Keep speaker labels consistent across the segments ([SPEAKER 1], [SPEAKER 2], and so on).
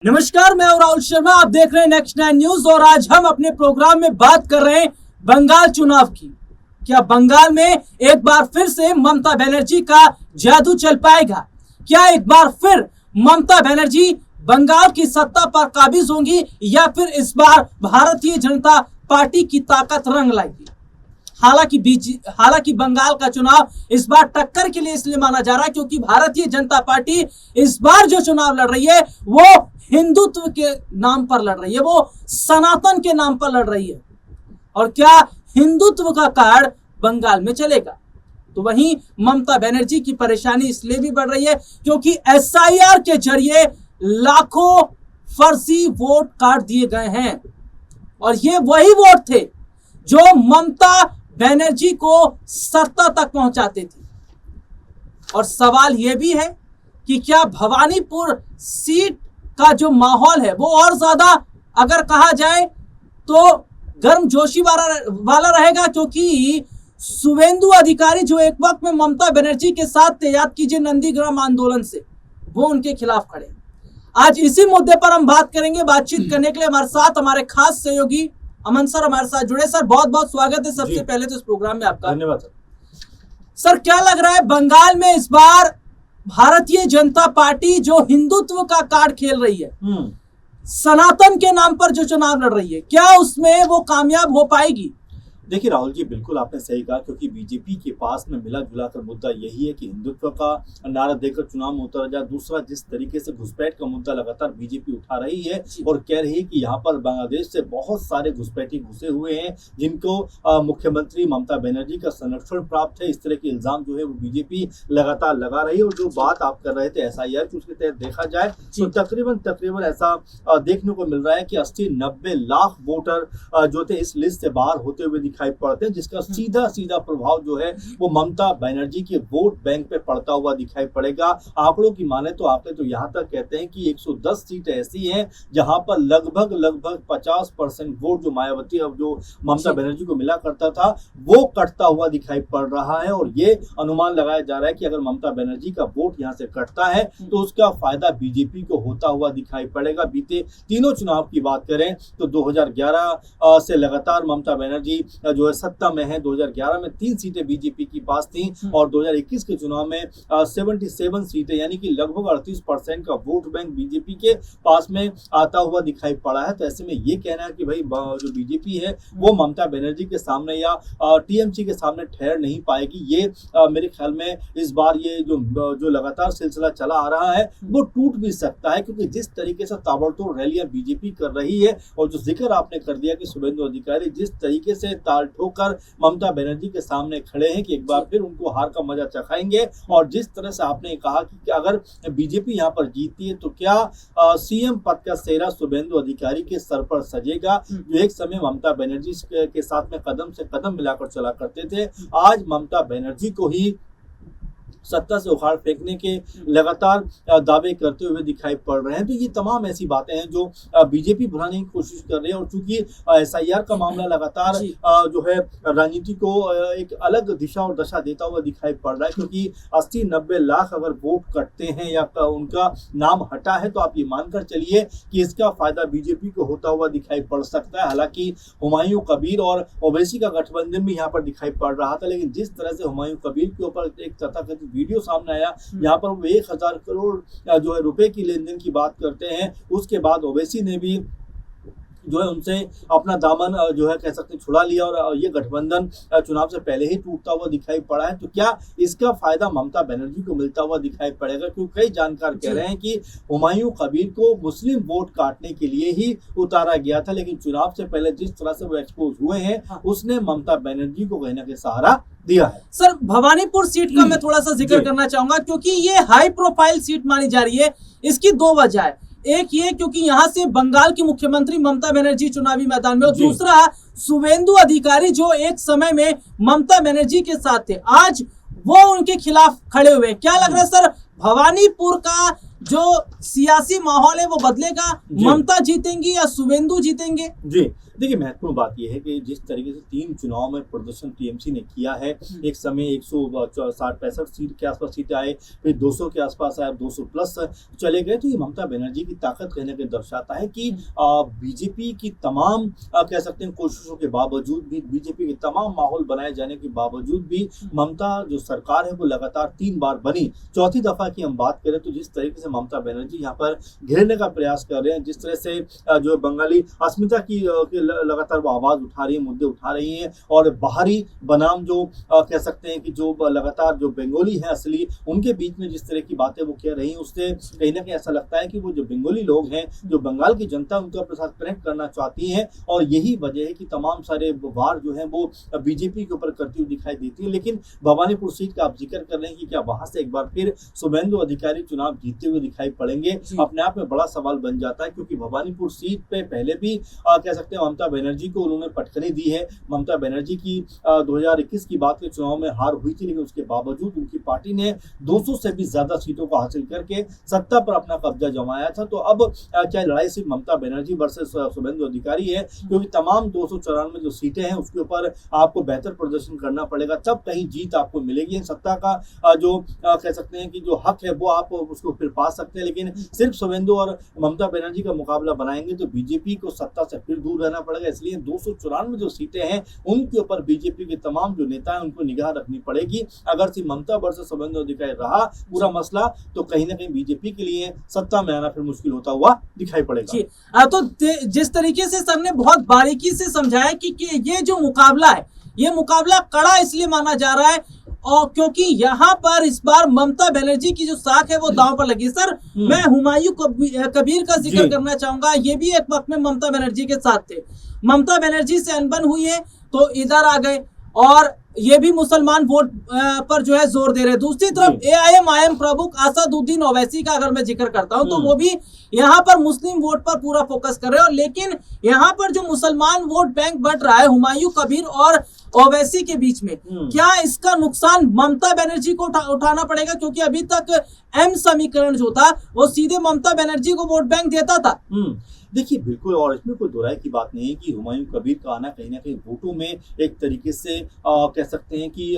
[SPEAKER 1] नमस्कार, मैं हूं राहुल शर्मा। आप देख रहे हैं नेक्स्ट 9 न्यूज और आज हम अपने प्रोग्राम में बात कर रहे हैं बंगाल चुनाव की। क्या बंगाल में एक बार फिर से ममता बनर्जी का जादू चल पाएगा? क्या एक बार फिर ममता बनर्जी बंगाल की सत्ता पर काबिज होंगी या फिर इस बार भारतीय जनता पार्टी की ताकत रंग लाएगी? हालांकि बंगाल का चुनाव इस बार टक्कर के लिए इसलिए माना जा रहा है क्योंकि भारतीय जनता पार्टी इस बार जो चुनाव लड़ रही है वो हिंदुत्व के नाम पर लड़ रही है, वो सनातन के नाम पर लड़ रही है। और क्या हिंदुत्व का कार्ड बंगाल में चलेगा? तो वहीं ममता बनर्जी की परेशानी इसलिए भी बढ़ रही है क्योंकि एसआईआर के जरिए लाखों फर्जी वोट काट दिए गए हैं और ये वही वोट थे जो ममता बनर्जी को सत्ता तक पहुंचाते थे। और सवाल यह भी है कि क्या भवानीपुर सीट का जो माहौल है वो और ज्यादा अगर कहा जाए तो गर्मजोशी वाला रहेगा, क्योंकि शुभेंदु अधिकारी जो एक वक्त में ममता बनर्जी के साथ थे, याद कीजिए नंदीग्राम आंदोलन से, वो उनके खिलाफ खड़े। आज इसी मुद्दे पर हम बात करेंगे। बातचीत करने के लिए हमारे साथ हमारे खास सहयोगी अमन सर हमारे साथ जुड़े। सर, बहुत बहुत स्वागत है सबसे पहले तो इस प्रोग्राम में आपका।
[SPEAKER 2] धन्यवाद
[SPEAKER 1] सर, क्या लग रहा है बंगाल में इस बार भारतीय जनता पार्टी जो हिंदुत्व का कार्ड खेल रही है, सनातन के नाम पर जो चुनाव लड़ रही है, क्या उसमें वो कामयाब हो पाएगी?
[SPEAKER 2] देखिए राहुल जी, बिल्कुल आपने सही कहा, क्योंकि बीजेपी के पास में मिला जुला कर मुद्दा यही है कि हिंदुत्व का नारा देकर चुनाव में उतरा जाए। दूसरा, जिस तरीके से घुसपैठ का मुद्दा लगातार बीजेपी उठा रही है और कह रही है कि यहाँ पर बांग्लादेश से बहुत सारे घुसपैठी घुसे हुए हैं जिनको मुख्यमंत्री ममता बनर्जी का संरक्षण प्राप्त है। इस तरह के इल्जाम जो है वो बीजेपी लगातार लगा रही है। और जो बात आप कर रहे थे एसआईआर की, उसके तहत देखा जाए तो तकरीबन ऐसा देखने को मिल रहा है कि 80-90 लाख वोटर जो थे इस लिस्ट से बाहर होते हुए दिखाई पड़ते हैं, जिसका सीधा प्रभाव जो है वो ममता बनर्जी के वोट बैंक पे पड़ता हुआ दिखाई पड़ेगा। आंकड़ों की माने तो आंकड़े तो यहाँ तक कहते हैं कि 110 सीटें ऐसी हैं जहां पर लगभग 50% वोट जो मायावती अब जो ममता बनर्जी को मिला करता था वो कटता हुआ दिखाई पड़ रहा है। और ये अनुमान लगाया जा रहा है कि अगर ममता बनर्जी का वोट यहाँ से कटता है तो उसका फायदा बीजेपी को होता हुआ दिखाई पड़ेगा। बीते तीनों चुनाव की बात करें तो 2011 से लगातार ममता बनर्जी जो है सत्ता में है। 2011 में 3 सीटें बीजेपी की पास थी और 2021 के चुनाव में 77 सीटें यानी कि लगभग 38% का वोट बैंक बीजेपी के पास में आता हुआ दिखाई पड़ा है। तो ऐसे में ये कहना है कि भाई जो बीजेपी है वो ममता बनर्जी के सामने या टीएमसी के सामने ठहर नहीं पाएगी, ये मेरे ख्याल में इस बार ये जो लगातार सिलसिला चला आ रहा है वो टूट भी सकता है, क्योंकि जिस तरीके से ताबड़तोड़ रैलियां बीजेपी कर रही है और जो जिक्र आपने कर दिया कि शुभेंदु अधिकारी जिस तरीके से ताल ठोकर ममता बनर्जी के सामने खड़े हैं कि एक बार फिर उनको हार का मजा चखाएंगे। और जिस तरह से आपने कहा कि अगर बीजेपी यहाँ पर जीतती है तो क्या सीएम पद का सेहरा शुभेंदु अधिकारी के सर पर सजेगा, जो एक समय ममता बनर्जी के साथ में कदम से कदम मिलाकर चला करते थे। आज ममता बनर्जी को ही सत्ता से उखाड़ फेंकने के लगातार दावे करते हुए दिखाई पड़ रहे हैं। तो ये तमाम ऐसी बातें हैं जो बीजेपी भुनाने की कोशिश कर रही है। और चूंकि एसआईआर का मामला लगातार जो है राजनीति को एक अलग दिशा और दशा देता हुआ दिखाई पड़ रहा है, क्योंकि 80-90 लाख अगर वोट कटते हैं या उनका नाम हटा है तो आप ये मानकर चलिए कि इसका फायदा बीजेपी को होता हुआ दिखाई पड़ सकता है। हालांकि हुमायूं कबीर और ओवैसी का गठबंधन भी यहाँ पर दिखाई पड़ रहा था, लेकिन जिस तरह से हुमायूं कबीर के ऊपर एक तथाकथित वीडियो सामने आया यहाँ पर वो 1000 करोड़ जो है रुपए की लेन देन की बात करते हैं, उसके बाद ओवैसी ने भी जो है उनसे अपना दामन जो है कह सकते हैं छुड़ा लिया और ये गठबंधन चुनाव से पहले ही टूटता हुआ दिखाई पड़ा है। तो क्या इसका फायदा ममता बनर्जी को मिलता हुआ दिखाई पड़ेगा? क्योंकि कई जानकार कह रहे हैं कि हुमायूं कबीर को मुस्लिम वोट काटने के लिए ही उतारा गया था, लेकिन चुनाव से पहले जिस तरह से वो एक्सपोज हुए हैं उसने ममता बनर्जी को कहने के सहारा दिया है।
[SPEAKER 1] सर, भवानीपुर सीट का मैं थोड़ा सा जिक्र करना चाहूंगा क्योंकि ये हाई प्रोफाइल सीट मानी जा रही है। इसकी 2 वजह है। एक ये क्योंकि यहाँ से बंगाल की मुख्यमंत्री ममता बनर्जी चुनावी मैदान में, और दूसरा शुभेंदु अधिकारी जो एक समय में ममता बनर्जी के साथ थे, आज वो उनके खिलाफ खड़े हुए। क्या लग रहा है सर, भवानीपुर का जो सियासी माहौल है वो बदलेगा?
[SPEAKER 2] जी।
[SPEAKER 1] ममता जीतेंगी या शुभेंदु जीतेंगे?
[SPEAKER 2] जी, देखिए महत्वपूर्ण बात यह है कि जिस तरीके से 3 चुनाव में प्रदर्शन टीएमसी ने किया है, एक समय 160-65 सीट के आसपास सीटें आए, फिर 200 के आसपास आए, 200 प्लस चले गए। तो ये ममता बनर्जी की ताकत कहीं न कहीं दर्शाता है कि बीजेपी की तमाम कह सकते हैं कोशिशों के बावजूद भी, बीजेपी के तमाम माहौल बनाए जाने के बावजूद भी ममता जो सरकार है वो लगातार 3 बार बनी। चौथी दफा की हम बात करें तो जिस तरीके से ममता बनर्जी यहाँ पर घेरने का प्रयास कर रहे हैं, जिस तरह से जो बंगाली अस्मिता की लगातार वो आवाज उठा रही है, मुद्दे उठा रही हैं, और बाहरी बनाम जो कह सकते हैं कि जो लगातार जो बंगाली है असली, उनके बीच में जिस तरह की बातें वो कह रही हैं, उससे कहीं ना कहीं ऐसा लगता है कि वो जो बंगाली लोग हैं, जो बंगाल की जनता उनके अपने साथ कनेक्ट करना चाहती है, और यही वजह है कि तमाम सारे वार जो है वो बीजेपी के ऊपर करती हुई दिखाई देती है। लेकिन भवानीपुर सीट का आप जिक्र कर रहे हैं कि क्या वहां से एक बार फिर शुभेंदु अधिकारी चुनाव जीतते हुए दिखाई पड़ेंगे, अपने आप में बड़ा सवाल बन जाता है, क्योंकि भवानीपुर सीट पे पहले भी कह सकते हैं ममता बनर्जी को उन्होंने पटखनी दी है। ममता बनर्जी की 2021 की बात के चुनाव में हार हुई थी, लेकिन उसके बावजूद उनकी पार्टी ने 200 से भी ज्यादा सीटों को हासिल करके सत्ता पर अपना कब्जा जमाया था। तो अब क्या लड़ाई सिर्फ ममता बनर्जी वर्सेस शुभेंदु अधिकारी है, क्योंकि तमाम 294 जो सीटें हैं उसके ऊपर आपको बेहतर प्रदर्शन करना पड़ेगा, तब कहीं जीत आपको मिलेगी। सत्ता का जो कह सकते हैं कि जो हक है वो आप उसको फिर पा सकते हैं, लेकिन सिर्फ शुभेंदु और ममता बनर्जी का मुकाबला बनाएंगे तो बीजेपी को सत्ता से फिर दूर रहना पड़ेगा। इसलिए 294 जो सीटें हैं उनके ऊपर बीजेपी के तमाम जो नेता हैं उनको निगाह रखनी पड़ेगी। अगर सिर्फ ममता वर्सेस शुभेंदु अधिकारी रहा पूरा मसला, तो कहीं ना कहीं बीजेपी के लिए सत्ता में आना फिर मुश्किल होता हुआ दिखाई पड़ेगा।
[SPEAKER 1] तो जिस तरीके से सर ने बहुत बारीकी से समझाया कि ये जो मुकाबला है, ये मुकाबला कड़ा इसलिए माना जा रहा है और क्योंकि यहाँ पर इस बार ममता बनर्जी की जो साख है वो दांव पर लगी। सर, मैं हुमायूं कबीर का जिक्र करना चाहूंगा। ये भी एक वक्त में ममता बनर्जी के साथ थे। ममता बनर्जी से अनबन हुई है तो इधर आ गए, और ये भी मुसलमान वोट पर जो है जोर दे रहे हैं। दूसरी तरफ AIM प्रमुख असदुद्दीन ओवैसी का अगर मैं जिक्र करता हूं तो वो भी यहाँ पर मुस्लिम वोट पर पूरा फोकस कर रहे हैं। और लेकिन यहाँ पर जो मुसलमान वोट बैंक बढ़ रहा है हुमायूं कबीर और ओवैसी के बीच में, क्या इसका नुकसान ममता बनर्जी को उठाना पड़ेगा? क्योंकि अभी तक M समीकरण जो था वो सीधे ममता बनर्जी को वोट बैंक देता था।
[SPEAKER 2] देखिए बिल्कुल, और इसमें कोई दोहराई की बात नहीं है कि हुमायूं कबीर का आना कहीं ना कहीं वोटों में एक तरीके से कह सकते हैं कि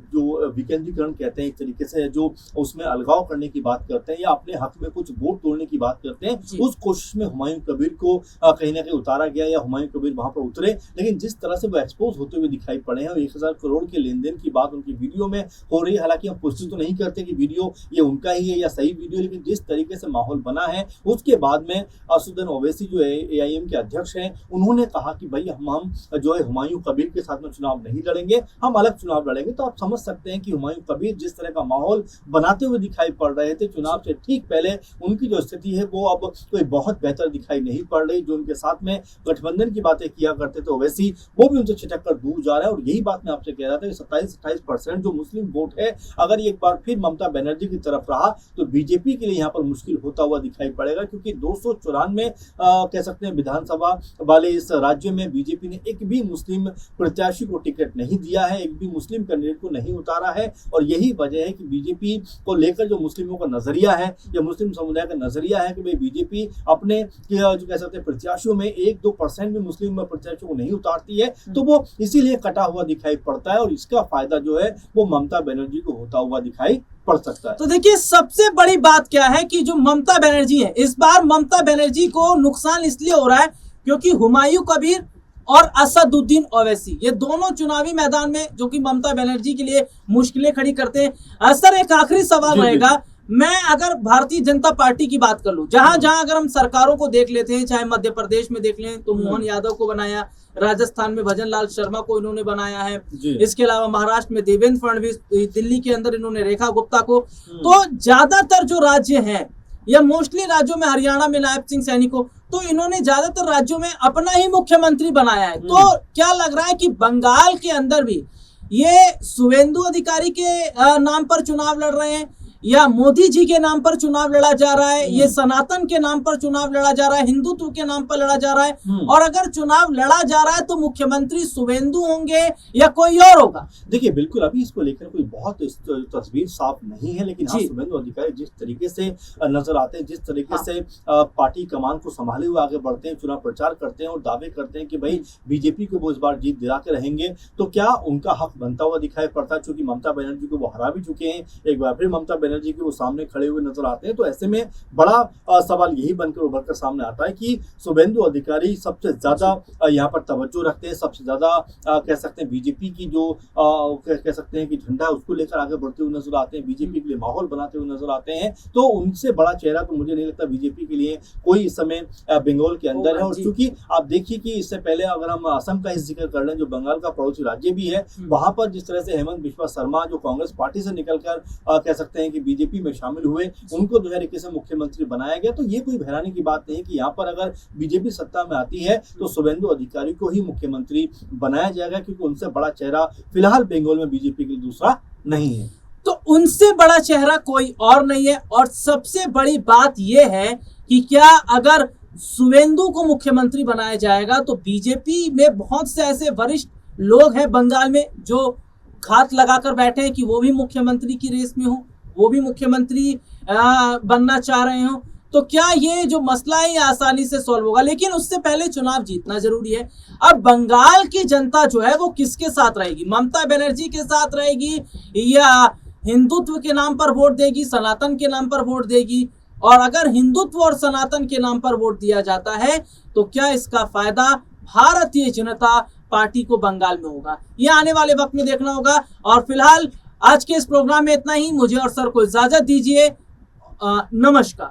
[SPEAKER 2] जो विकेंद्रीकरण कहते हैं, एक तरीके से जो उसमें अलगाव करने की बात करते हैं या अपने हक में कुछ वोट तोड़ने की बात करते हैं, उस कोशिश में हुमायूं कबीर को कहीं ना कहीं उतारा गया या हुमायूं कबीर वहां पर उतरे। लेकिन जिस तरह से वो एक्सपोज होते हुए दिखाई पड़े हैं और 1000 करोड़ के लेन देन की बात उनकी वीडियो में हो रही है, हालांकि हम पुष्टि तो नहीं करते कि वीडियो ये उनका ही है या सही वीडियो, लेकिन जिस तरीके से माहौल बना है उसके बाद में असदुद्दीन ओवैसी जो AIM के अध्यक्ष हैं, उन्होंने कहा कि भाई हम जो है हुमायूं कबीर के साथ में चुनाव नहीं लड़ेंगे, हम अलग चुनाव लड़ेंगे। तो आप समझ सकते हैं कि हुमायूं कबीर जिस तरह का माहौल बनाते हुए दिखाई पड़ रहे थे चुनाव से ठीक पहले, उनकी जो स्थिति है वो अब कोई बहुत बेहतर दिखाई नहीं पड़ रही। जो उनके साथ में गठबंधन की बातें किया करते थे ओवैसी, वो भी उनसे छिटक कर दूर जा रहा है। और यही बात मैं आपसे कह रहा था कि 27-28% जो मुस्लिम वोट है, अगर एक बार फिर ममता बनर्जी की तरफ रहा तो बीजेपी के लिए यहाँ पर मुश्किल होता हुआ दिखाई पड़ेगा, क्योंकि 294 कह सकते हैं विधानसभा वाले इस राज्य में बीजेपी ने एक भी मुस्लिम प्रत्याशी को टिकट नहीं दिया है, एक भी मुस्लिम कैंडिडेट को नहीं उतारा है। और यही वजह है कि बीजेपी को लेकर जो मुस्लिमों का नजरिया है या मुस्लिम समुदाय का नजरिया है कि भाई बीजेपी अपने जो कह सकते हैं प्रत्याशियों में 1-2% भी मुस्लिम प्रत्याशियों को नहीं उतारती है, तो वो इसीलिए कटा हुआ दिखाई पड़ता है और इसका फायदा जो है वो ममता बनर्जी को होता हुआ दिखाई पड़ सकता है।
[SPEAKER 1] तो देखिए सबसे बड़ी बात क्या है कि जो ममता बनर्जी है, इस बार ममता बनर्जी को नुकसान इसलिए हो रहा है क्योंकि हुमायूं कबीर और असदुद्दीन ओवैसी ये दोनों चुनावी मैदान में जो कि ममता बनर्जी के लिए मुश्किलें खड़ी करते हैं। सर, एक आखिरी सवाल रहेगा, मैं अगर भारतीय जनता पार्टी की बात कर लूं, जहां जहां अगर हम सरकारों को देख लेते हैं, चाहे मध्य प्रदेश में देख लें तो मोहन यादव को बनाया, राजस्थान में भजन लाल शर्मा को इन्होंने बनाया है, इसके अलावा महाराष्ट्र में देवेंद्र फडणवीस, दिल्ली के अंदर इन्होंने रेखा गुप्ता को। तो ज्यादातर जो राज्य हैं या मोस्टली राज्यों में, हरियाणा में नायब सिंह सैनी को, तो इन्होंने ज्यादातर राज्यों में अपना ही मुख्यमंत्री बनाया है। तो क्या लग रहा है कि बंगाल के अंदर भी ये शुभेंदु अधिकारी के नाम पर चुनाव लड़ रहे हैं या मोदी जी के नाम पर चुनाव लड़ा जा रहा है, ये सनातन के नाम पर चुनाव लड़ा जा रहा है, हिंदुत्व के नाम पर लड़ा जा रहा है, और अगर चुनाव लड़ा जा रहा है तो मुख्यमंत्री शुभेंदु होंगे या कोई और होगा?
[SPEAKER 2] देखिए बिल्कुल अभी इसको लेकर कोई बहुत तस्वीर साफ नहीं है, लेकिन हाँ शुभेंदु अधिकारी जिस तरीके से नजर आते हैं, जिस तरीके से पार्टी कमान को संभाले हुए आगे बढ़ते हैं, चुनाव प्रचार करते हैं और दावे करते हैं कि भाई बीजेपी को वो इस बार जीत दिला के रहेंगे, तो क्या उनका हक बनता हुआ दिखाई पड़ता है? क्योंकि ममता बनर्जी को वो हरा भी चुके हैं, एक बार फिर ममता बनर्जी के वो सामने खड़े हुए नजर आते हैं। तो ऐसे में बड़ा सवाल यही बनकर उभर कर सामने आता है कि शुभेंदु अधिकारी सबसे ज्यादा यहाँ पर तवज्जो रखते हैं, सबसे ज्यादा कह सकते हैं बीजेपी की जो कह सकते हैं कि झंडा है उसको लेकर आगे बढ़ते हुए नजर आते हैं, बीजेपी के लिए माहौल बनाते हुए नजर आते हैं। तो उनसे बड़ा चेहरा तो मुझे नहीं लगता बीजेपी के लिए कोई इस समय बंगाल के अंदर है। और चूंकि आप देखिए कि इससे पहले अगर हम असम का ही जिक्र कर लें, जो बंगाल का पड़ोसी राज्य भी है, वहां पर जिस तरह से हेमंत बिस्वा शर्मा जो कांग्रेस पार्टी से निकलकर कह सकते हैं कि बीजेपी में शामिल हुए, उनको जो है से मुख्यमंत्री बनाया गया। तो ये कोई हैरानी की बात नहीं कि यहाँ पर अगर बीजेपी सत्ता में आती है तो शुभेंदु अधिकारी को ही मुख्यमंत्री बनाया जाएगा, क्योंकि उनसे बड़ा चेहरा फिलहाल बंगाल में बीजेपी के लिए दूसरा नहीं है।
[SPEAKER 1] तो उनसे बड़ा चेहरा कोई और नहीं है। और सबसे बड़ी बात यह है कि क्या अगर शुभेंदु को मुख्यमंत्री बनाया जाएगा तो बीजेपी में बहुत से ऐसे वरिष्ठ लोग हैं बंगाल में जो घात लगाकर बैठे हैं कि वो भी मुख्यमंत्री की रेस में हो, वो भी मुख्यमंत्री बनना चाह रहे हो। तो क्या ये जो मसला है ये आसानी से सॉल्व होगा? लेकिन उससे पहले चुनाव जीतना जरूरी है। अब बंगाल की जनता जो है वो किसके साथ रहेगी? ममता बनर्जी के साथ रहेगी या हिंदुत्व के नाम पर वोट देगी, सनातन के नाम पर वोट देगी? और अगर हिंदुत्व और सनातन के नाम पर वोट दिया जाता है तो क्या इसका फायदा भारतीय जनता पार्टी को बंगाल में होगा? ये आने वाले वक्त में देखना होगा। और फिलहाल आज के इस प्रोग्राम में इतना ही। मुझे और सर को इजाजत दीजिए। नमस्कार।